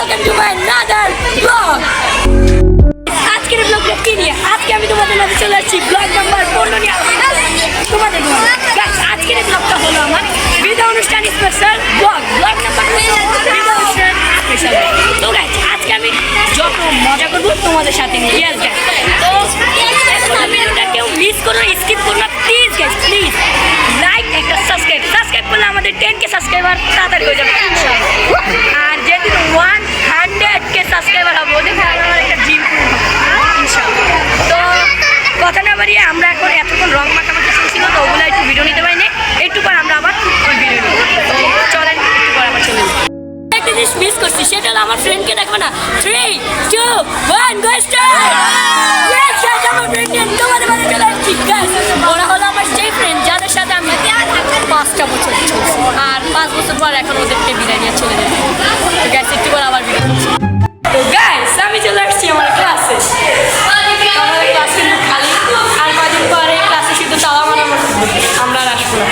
welcome to my another vlog. আজকের ব্লগটা কি নিয়ে? আজকে আমি তোমাদের মাঝে চলে আসছি ব্লগ নাম্বার 15 নিয়ে তোমাদের গাইস আজকের ব্লগটা হলো আমার বিদায় অনুষ্ঠান স্পেশাল ব্লগ নাম্বার 15 বিদায় অনুষ্ঠান স্পেশাল। তো গাইস আজকে আমি যত মজা করব তোমাদের সাথে নিয়ে ইয়েস গাইস। তো আমি এটা কেউ মিস করো স্কিপ করো না প্লিজ গাইস প্লিজ লাইক একটা সাবস্ক্রাইব করলে আমাদের 10k সাবস্ক্রাইবার তাড়াতাড়ি হয়ে যাবে আর যেদিন 100k সাবস্ক্রাইবার হবে ওদের আমার একটা ড্রিম ইনশাআল্লাহ। তো কথা না বাড়িয়ে আমরা এখন এতক্ষণ রং মাখামাখি শুনছিল তো ওগুলো একটু ভিডিও নিতে পারিনি, একটু পর আমরা আবার ওই ভিডিও নিব। তো চলেন একটু পর আবার চলে যাই। একটা জিনিস মিস করছি সেটা হলো আমার ফ্রেন্ডকে দেখবো না 3, 2, 1 গো স্টার্ট। ইয়েস গাইস আমার ফ্রেন্ড নিয়ে তোমাদের মাঝে চলে আসছি গাইস। ওরা হলো আমার সেই ফ্রেন্ড যাদের সাথে আমি 5টা বছর চলছি আর 5 বছর পর এখন ওদেরকে বিদায় নিয়ে চলে যাবো। তো গাইস একটু পর আবার ভিডিও করছি। তো গাইস আমি চলে আসছি আমার ক্লাসে। আমাদের ক্লাস কিন্তু খালি আর কদিন পরে ক্লাসে শুধু তালা মারামার আমরা আর আসবো না।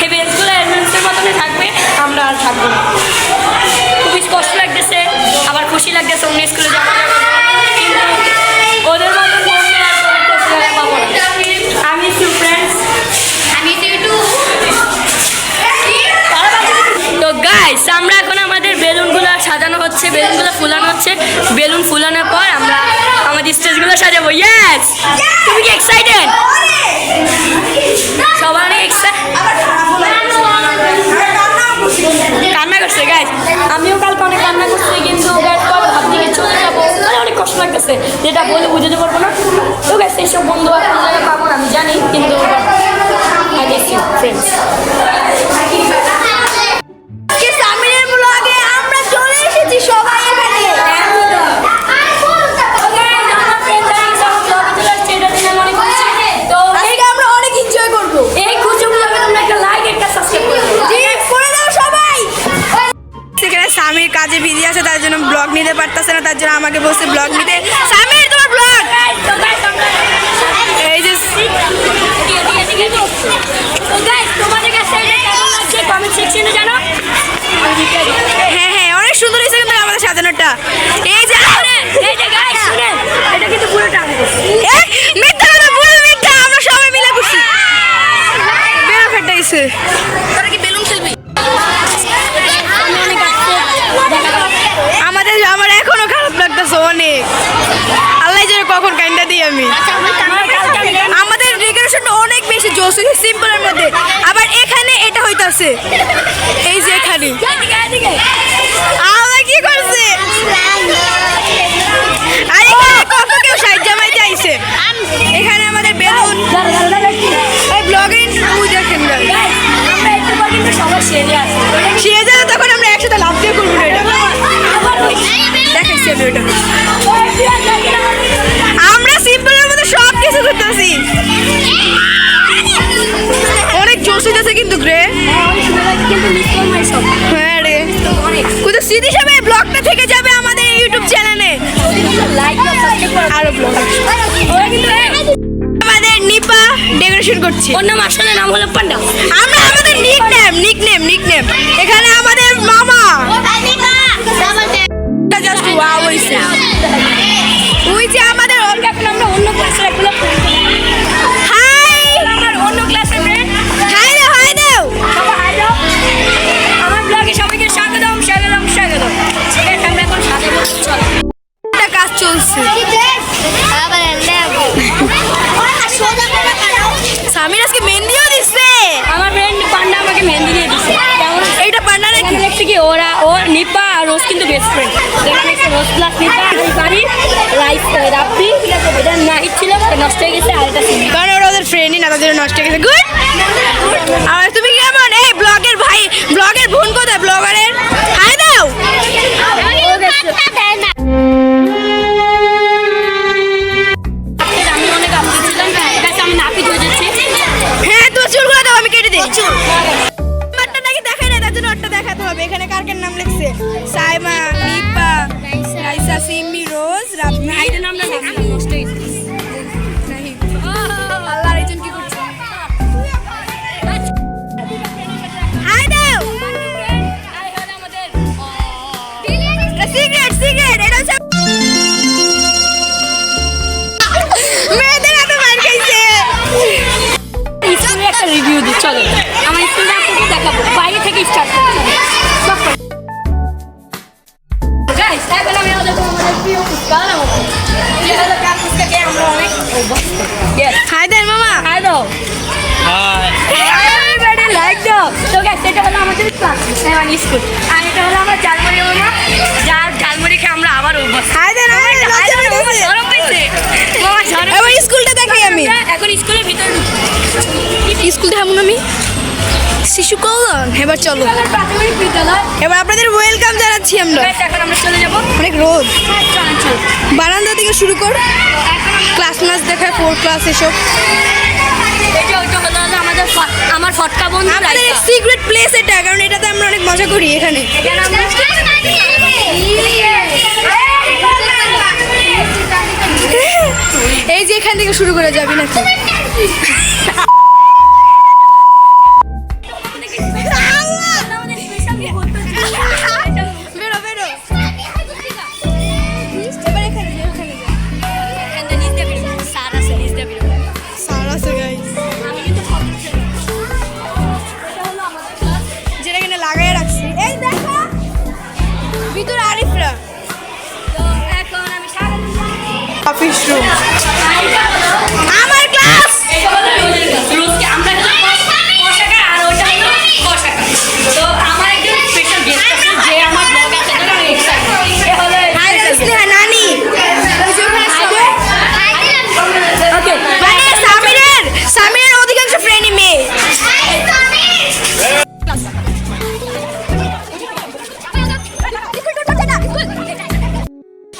এই বেঞ্চগুলো অ্যাডভেন্সের মতনই থাকবে, আমরা আর থাকবো না। খুবই কষ্ট লাগতেছে আবার খুশি লাগতেছে অন্য স্কুলে যাবো কিন্তু ওদের মতন বন্ধু আর কোনো পাবো না। আমি টু ফ্রেন্ডস আমি টু। তো গাইস আমরা এখন আমাদের বেলুনগুলো সাজানো হচ্ছে, বেলুনগুলো ফুলানো হচ্ছে। বেলুন ফুলানোর পর আমরা আমাদের স্টেজগুলো সাজাবো। ইয়েস তুমি কি এক্সাইটেড? সবাই অনেক কান্না করছে গাইস। আমিও কালকে অনেক কান্না করছি কিন্তু গাইস কবে ভাব দিকে চলে যাবো অনেক কষ্ট লাগতেছে যেটা বলে বুঝতে পারবো না। তো গাইস এইসব বন্ধু আর পাবো না আমি জানি কিন্তু ফ্রেন্ডস সামির কাজে বিজি আছে তার জন্য ব্লগ নিতে পারতেছে না, তার জন্য আমাকে বলছে ব্লগ নিতে। সামির তোমার ব্লগ এই যে হ্যাঁ হ্যাঁ অনেক সুন্দর হয়েছে কিন্তু আমাদের সাজানোটা। এই যে এটা কিন্তু পুরোটা মিথ্যা কথা পুরো মিথ্যা, আমরা সবাই মিলে করছি। বেলুন ফাটাইছে। তোরা কি বেলুন খেলবি? আমার এখনো খারাপ লাগতেছে অনেক। আল্লাহ জানে কখন কাইন্ডা দিই আমি। আমাদের ডেকোরেশনটা অনেক বেশি জোস হয়েছে সিম্পলের মধ্যে, আবার এখানে এটা হইতাছে এই যে এখানে আল্লাহ কি করছে আর এখানে কত কেউ সাহায্য মাইতে আইছে। এখানে আমাদের বেলুন এই ব্লগিং তুই দেখেন সে যাবে তখন আমরা একসাথে লাভ দিয়ে করবো এটা দেখাচ্ছি আমি ওটা। আমরা সিম্পলের মধ্যে সব কিছু করতেছি অনেক জোশ হইতেছে কিন্তু গ্রে। হ্যাঁ রে কোথাও স্মৃতি হিসাবে ব্লগটা থেকে যাবে আমাদের ইউটিউব চ্যানেলে আরো ব্লগ আমাদের নিপা ডেকোরেশন করছে। ওর নাম আসলে নাম হলো পান্ডা। আমরা আমাদের নিকনেম এখানে আমাদের মামা জাস্ট ওয়াও হইছে। ওই যে আমাদের এখন আমরা অন্য ক্লাসে রাখলাম। হাই আমার অন্য ক্লাসে ফ্রেন্ড হাই দাও হাই দাও সবাই হাই দাও। আমার ব্লগে সবাইকে স্বাগতম। ঠিক আছে আমরা এখন সাজাবো। চলো একটা কাজ চলছে। সামির আজকে মেহেন্দিও দিচ্ছে। আমার ফ্রেন্ড পান্ডা আমাকে মেহেন্দি দিয়ে দিচ্ছে। কেমন এইটা পান্ডা নাকি? দেখছি কি ও নিপা আর রোজ কিন্তু বেস্ট ফ্রেন্ড। যেখানে রোজ প্লাস নিপা বাড়ি রাইস রাব্বি এটা নাইট ছিল নষ্ট হয়ে গেছে আর এটা সিঙ্গি কারণ ওরা ওদের ফ্রেন্ডই না তাদের নষ্ট হয়ে গেছে। গুড। আর তুমি কেমন? এই ব্লগের ভাই ব্লগের বোন কোথায়? ব্লগারের হাই দাও। আমি অনেক আপডেট ছিলাম আমি নাপিত হয়ে যাচ্ছি। হ্যাঁ তোমার চুলগুলো দাও আমি কেটে দিই। আমারটা নাকি দেখাই না তার জন্য ওরটা দেখাতে হবে। এখানে কার কার নাম লিখছে? সাইমা, নিপা, রাইসা, সিম্মি, রোজ, রাব্বি। আইডি নাম না আমি নষ্ট হয়ে গেছে। আল্লাহ আরেকজন কি করছে? হাই দাও। আমাদের রাসি রিভিউ দিই, চলো আমার স্কুলটা আপনাকে দেখাবো, বাইরে থেকে স্টার্ট করছি। গাইস এখন আমি আমাদের প্রিয় ফুচকা নামাবো, যে হলো ফুচকা খেয়ে আমরা অনেক অভ্যস্ত। হাই দেন মামা। হাই দাও, everybody like দাও। তো গাইস এটা হলো আমাদের ক্লাস, মানে স্কুল, আর এটা হলো আমার ঝালমুড়ি মামা, যার ঝালমুড়ি খেয়ে আমরা আবার অভ্যস্ত। হাই দেন। মামা শরম পাইছে, মামা শরম। এবার স্কুলটা দেখাই আমি। এখন স্কুলের ভিতরে স্কুল দেখাবো আমি শিশু কল্যাণ। এবার চলো, প্রাথমিক বিদ্যালয়। এবার আপনাদের ওয়েলকাম জানাচ্ছি আমরা। Guys, এখন আমরা চলে যাবো। অনেক রোদ, চলেন চল। বারান্দা থেকে শুরু কর, ক্লাস মাস দেখায় 4 ক্লাস এসব। এটা ওইটা হলো আমাদের আমার ফটকা বন্ধু আমাদের রাইসা। সিক্রেট প্লেস এটা, কারণ এটাতে আমরা অনেক মজা করি এখানে। এখানে আমরা এই যে এখান থেকে শুরু করে যাবি নাকি? বেরো বেরো। এবার এখানে যা, এখানে যা। সারা আছে গাইস, যেটা কিনা লাগাই রাখছি। এই দেখো ভিতরে আরিফরা অফিস রুম। আমার ক্লাস নানি মানে সামিরের অধিকাংশ ফ্রেন্ডই মেয়ে।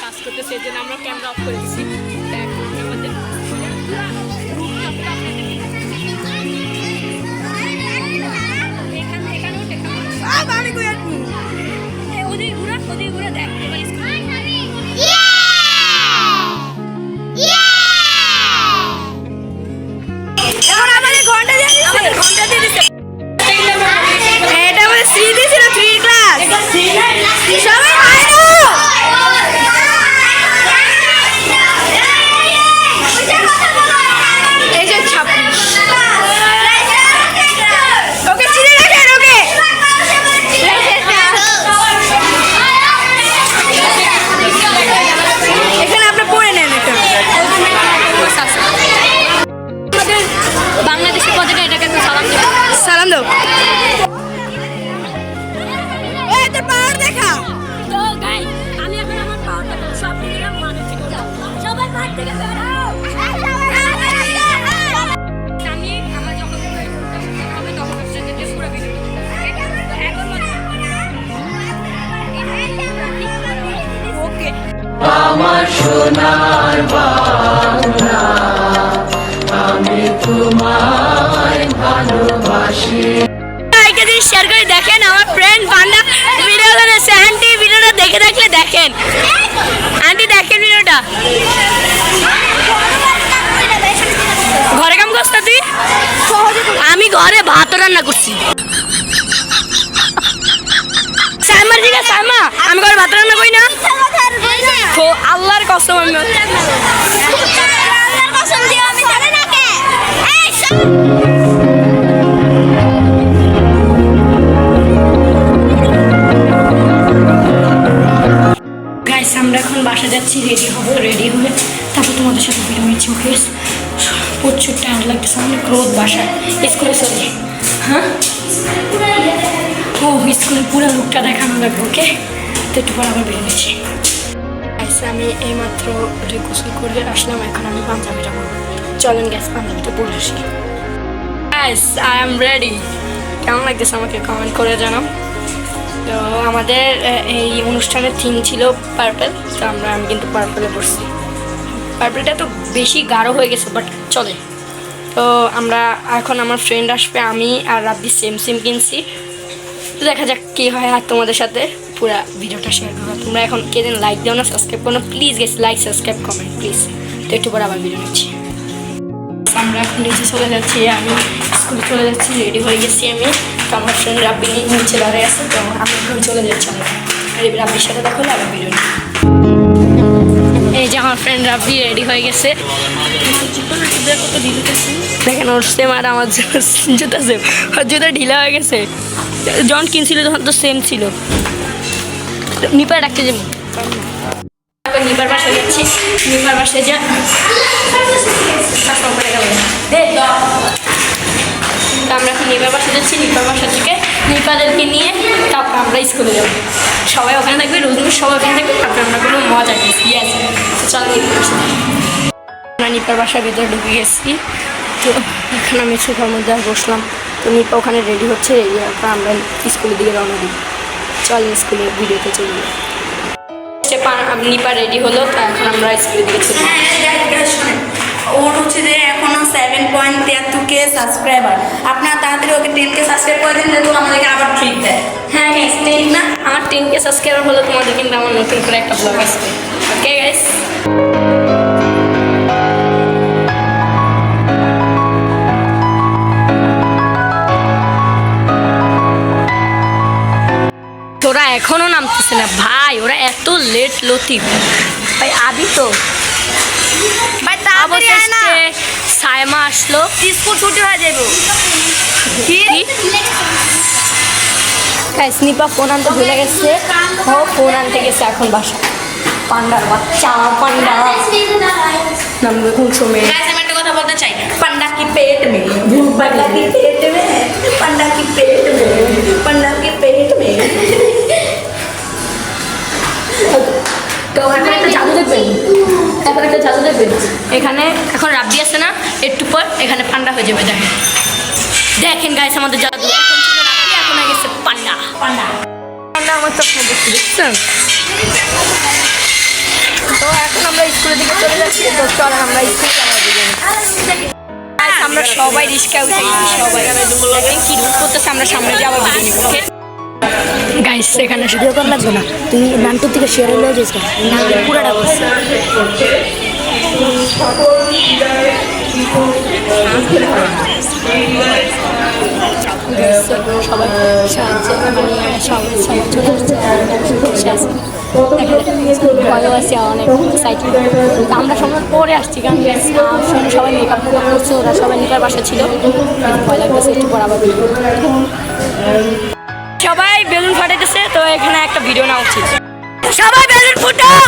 কাজ করতেছে, এই জন্য আমরা ক্যামেরা অফ করে দিচ্ছি। আমি কই আর ওদের ঘুরা দেখ এবার স্কুল। এখন আমাদের ঘন্টা দিয়ে দিছে। আমাদের ঘন্টা দিয়ে দিচ্ছে। এটা আমাদের স্মৃতি ছিল 3 ক্লাস। সবাই হাই দাও। এই যে 26 ওকে চিনে রাখেন ওকে। এখানে আপনি পড়ে নেন এটা। আমাদের বাংলাদেশের পতাকা, এটাকে একটু সালাম দেবো। সালাম দাও। এই তোর পাওয়ার দেখা। তো গাইস আমি এখন আমার পাওয়ারটা সব দিলাম মানুষ থেকে। সবাই মাঠ থেকে বেরাও। আমি আমার যখন হবে তখন আপনাদেরকে পুরো ভিডিও ওকে। আমার সোনার বাংলা, আমি তোমায় ভালোবাসি। একটা জিনিস শেয়ার করে দেখেন, আমার ফ্রেন্ড বান্দা ভিডিও করেছে। আন্টি ভিডিওটা দেখে থাকলে দেখেন, আন্টি দেখেন ভিডিওটা। ঘরে কাম করছ তুই? আমি ঘরে ভাত রান্না করছি। সাইমার দিকে সাইমা, আমি ঘরে ভাত রান্না করি না। তো আল্লাহর কসম আমি গাইস আমরা এখন বাসা যাচ্ছি, রেডি হবো, রেডি হয়ে তারপর তোমাদের সাথে ভিডিও নিচ্ছি। ওকে প্রচুর টায়ার লাগতেছে, অনেক রোদ বাসায়। স্কুলে চলি, হ্যাঁ ও স্কুলের পুরো লুকটা দেখানো লাগবে। ওকে তো একটু পর আবার বেরিয়ে নিচ্ছি। আমি এইমাত্র গোসল করে আসলাম, এখন আমি পাঞ্জাবিটা পরবো। চলেন গ্যাস পাঞ্জাবিটা পরে আসি। Guys I am ready. কেমন লাগতেছে আমাকে কমেন্ট করে জানাও। তো আমাদের এই অনুষ্ঠানের থিম ছিল পার্পল, তো আমি কিন্তু পার্পলে পড়ছি। পার্পলটা তো বেশি গাঢ় হয়ে গেছে, বাট চলে। তো আমরা এখন আমার ফ্রেন্ড আসবে, আমি আর রাব্বি সেম কিনছি। তো দেখা যাক কী হয়। আর তোমাদের সাথে পুরো ভিডিওটা শেয়ার করবো। তোমরা এখন কে দিন লাইক দাও না, সাবস্ক্রাইব করো না please guess, like subscribe comment please. তো একটু পরে আবার ভিডিও নিচ্ছি। আমরা এখন নিচে চলে যাচ্ছি, আমি স্কুলে চলে যাচ্ছি, রেডি হয়ে গেছি আমি। তো আমার ফ্রেন্ড রাব্বি নিচে দাঁড়িয়ে আছে, তো আমি এখন চলে যাচ্ছি। আমরা রাব্বির সাথে দেখা হলে আবার ভিডিও নিই। এই যে আমার ফ্রেন্ড রাব্বি রেডি হয়ে গেছে, দেখেন ওর সেম আর আমার জুতা সেম, ওর জুতা ঢিলা হয়ে গেছে, যখন কিনছিল তখন তো সেম ছিল। নিপার ডাকতে যাবো, নিপার বাসায় যাচ্ছি, নিপার বাসায় যা আমরা এখন নিপার বাসায় যাচ্ছি, নিপার বাসা থেকে নিপাদেরকে নিয়ে তারপর আমরা স্কুলে যাবো, সবাই ওখানে থাকবে, রোজনুর সবাই ওখানে থাকবে, তারপরে আমরা কোনো মজা করছি। ইয়েস, চল নিপার বাসা। আমরা নিপার বাসার ভিতরে ঢুকে গেছি, তো এখন আমি সোফার মধ্যে বসলাম, তো নিপা ওখানে রেডি হচ্ছে, তারপর আমরা স্কুলের দিকে রওনা দিই। চল স্কুলের ভিডিওতে চলে যাই। নিপা রেডি হলো, তো এখন আমরা স্কুলের দিকে চলে যাই। ওর হচ্ছে যে এখনো 7.73K সাবস্ক্রাইবার, আপনারা তাড়াতাড়ি ওকে 10K সাবস্ক্রাইব করে দিন, যেহেতু আমাদেরকে আবার ট্রিট দেয়। হ্যাঁ গাইস, ঠিক না, আমার 10K সাবস্ক্রাইবার হলো তোমাদের কিন্তু আমার নতুন করে একটা ব্লগ আসবে। ওকে গাইস, ওরা এখনো নামতেছে না ভাই, ওরা এত লেট লতিফ ভাই। আবি তো ভাই তাড়াতাড়ি আয় না, অবশেষে সায়মা আসলো, স্কুল ছুটি হয়ে যাবে। কি স্নিপা ফোন আনতে ভুলে গেছে, ও ফোন আনতে গেছে এখন বাসা। পান্ডার বাচ্চা, পান্ডা নাম দেখুন সময়। गाइस मैं एक কথা বলতে চাই, পান্ডা কি পেট में, पांडा की पेट में, पांडा की पेट में, पांडा की पेट में। তো এখন একটা জাদু দেখবেন, এখন একটা জাদু দেখবেন। এখানে এখন রাব্বি আছে না, একটু পর এখানে পান্ডা হয়ে যাবে। দেখেন দেখেন গাইস, আমাদের জাদু এখন ছিল রাব্বি, এখন হয়ে গেছে পান্ডা। পান্ডা পান্ডা আমার স্বপ্ন দেখতে, দেখছেন? তো এখন আমরা স্কুলের দিকে চলে যাচ্ছি, তো চলেন আমরা স্কুলে যাওয়ার দিকে। Guys, আমরা সবাই রিস্কা উঠে গেছি, সবাই দেখেন কি রুল করতেছে, আমরা সামনে দিয়ে আবার ভিডিও নিব। ওকে গাইস, এখানে ভিডিও কল লাগবে না, তুমি নানটুর থেকে শেয়ার হয়ে যাইস না, পুরাটা করছি। সবাই ভয়ও আছে, অনেক এক্সাইটেড। আমরা সময় পরে আসছি, কারণ সবাই মেকআপ করছে, ওরা সবাই নিকার বাসা ছিল, ভয় লাগতেছে একটু পর আবার। সবাই বেলুন ফাটাইতেছে, তো এখানে একটা ভিডিও নেওয়া উচিত। সবাই বেলুন ফুটাও।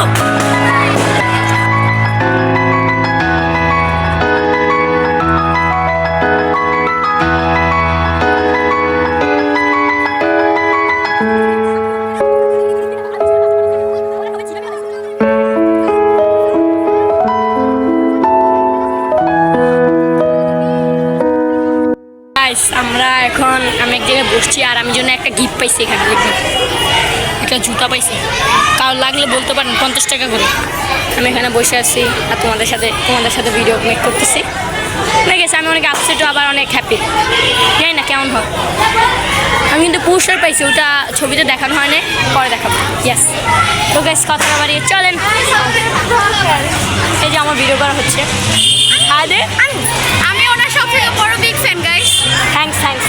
আমরা এখন আমি এক জায়গায় বসছি, আর আমি জন্য একটা গিফট পাইছি, এখানে দেখবেন একটা জুতা পাইছি, কারো লাগলে বলতে পারেন 50 টাকা করে। আমি এখানে বসে আছি আর তোমাদের সাথে ভিডিও মেক করতেছি। ঠিক আছে, আমি অনেক আপসেটও আবার অনেক হ্যাপি, জানি না কেমন হয়। আমি কিন্তু পুরস্কার পাইছি, ওটা ছবিতে দেখানো হয় না, পরে দেখাবো। ইয়েস, তো গাইস কথা না বাড়িয়ে চলেন। এই যে আমার ভিডিও করা হচ্ছে, আমি ওনার সবথেকে বড় বিগ ফ্যান গাইস। থ্যাংকস।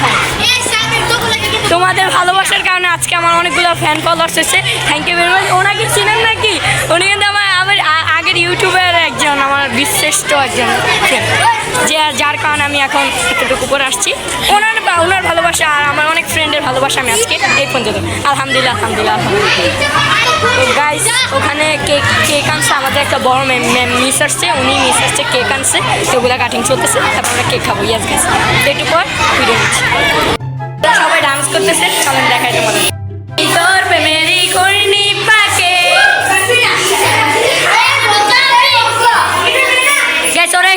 তোমাদের ভালোবাসার কারণে আজকে আমার অনেকগুলো ফ্যান ফলোয়ার্স হচ্ছে, থ্যাংক ইউ ভেরি মাচ। ওনাকে চিনেন নাকি? উনি কিন্তু আমার আগের ইউটিউবের একজন, আমার বিশ্বস্ত একজন ফ্রেন্ড, যার কারণে আমি এখন এতটুকু উপরে আসছি। ওনার ভালোবাসা আর আমার অনেক ফ্রেন্ডের ভালোবাসা আমি আজকে এই পর্যন্ত আলহামদুলিল্লাহ। তো গাইস, ওখানে কেক আনছে, আমাদের একটা বড় মিস আসছে, উনি মিস আসছে, কেক আনছে, সেগুলো কাটিং চলতেছে, তারপর আমরা কেক খাবো। ইয়াস গাইস, একটু পর ভিডিও নিচ্ছি। সবাই ডান্স করতেছে, চলেন দেখাই তোমাদের। তোর প্রেমেরই করনি পাকে গাইস, ওরে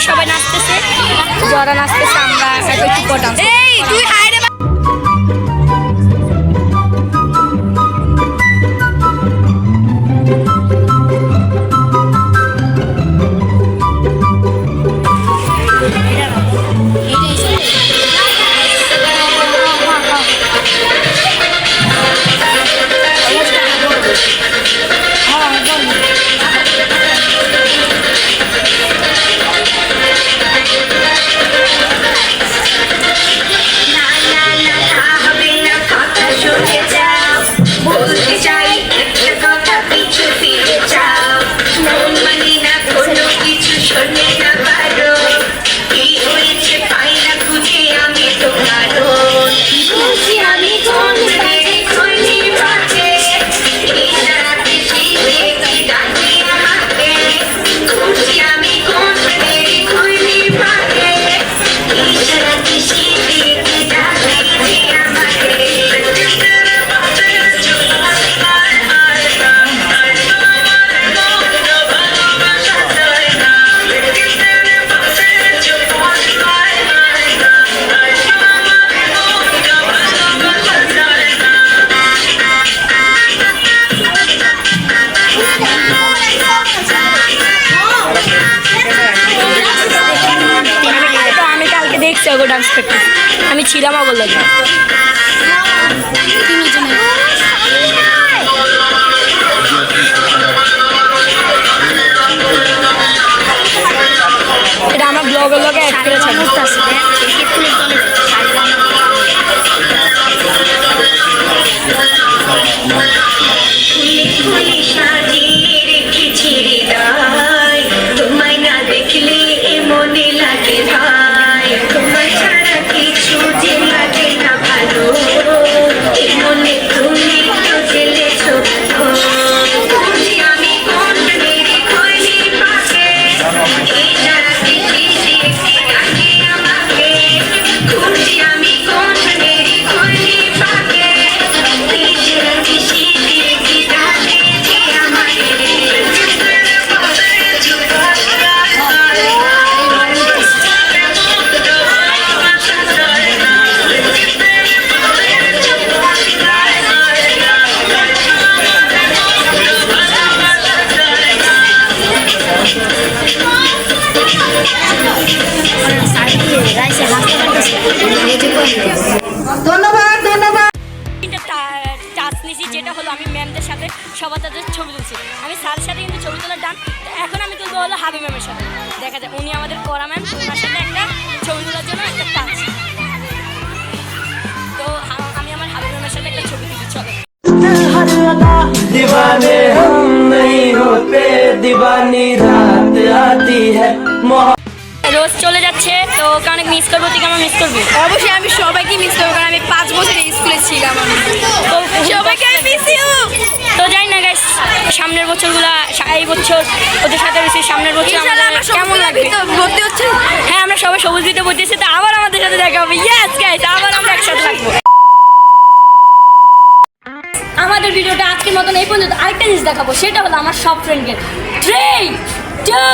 সবাই নাচতেছে, যারা নাচতেছে আমরা একটু পটাম। এই তুই হাই রে দেখছি ওগো ডান্স প্র্যাকটিস, আমি ছিলাম ওগুলো লাগে। এটা আমার ব্লগের লগে অ্যাড করে ছাড়বো। তোমায় না দেখলে মনে লাগে ভাই, তোমায় ছাড়া কিছু যে লাগে না ভালো, মনে তুমি তো চলেছো খুঁজি আমি কোন মেরে খোঁজি পাকে, এই সারা পৃথিবী একটি ডাকে আমাকে, খুঁজি আমি কোন মেরে খোঁজি পাকে, এই সারা পৃথিবী একটি ডাকে আমাকে। টাচ নিয়েছি, যেটা হলো আমি ম্যামদের সাথে সবার তাদের ছবি তুলছি। আমি স্যারের সাথে কিন্তু ছবি তোলার ডান, এখন আমি তুলবো হলো হাবি ম্যামের সাথে। দেখা যায় উনি আমাদের করা ম্যাম, ওনার সাথে একটা ছবি তোলার জন্য একটা টাচ। তো আমি আমার হাবি ম্যামের সাথে একটা ছবি তুলছি, চলো। दीवाने हम नहीं होते, दीवानी रात आती है। রোজ চলে যাচ্ছে, তো ওকে অনেক মিস করবো। তুই কেমন মিস করবি? অবশ্যই আমি সবাইকে মিস করবো, কারণ আমি 5 বছর এই স্কুলে ছিলাম। তো সবাইকে আমি মিস ইউ। তো যাই না গাইস, সামনের বছরগুলা, এই বছর ওদের সাথে রয়েছে, সামনের বছর ইনশাআল্লাহ আমরা আমাদের কেমন লাগবে? ভর্তি হচ্ছে। হ্যাঁ, আমরা সবাই সবুজ দিতে বলতেছি, তো আবার আমাদের সাথে দেখা হবে। ইয়েস গাইস, আবার আমরা একসাথে থাকবো। আমাদের ভিডিওটা আজকের মতন এই পর্যন্ত। আরেকটা জিনিস দেখাবো, সেটা হলো আমার সব ফ্রেন্ডকে 3, 2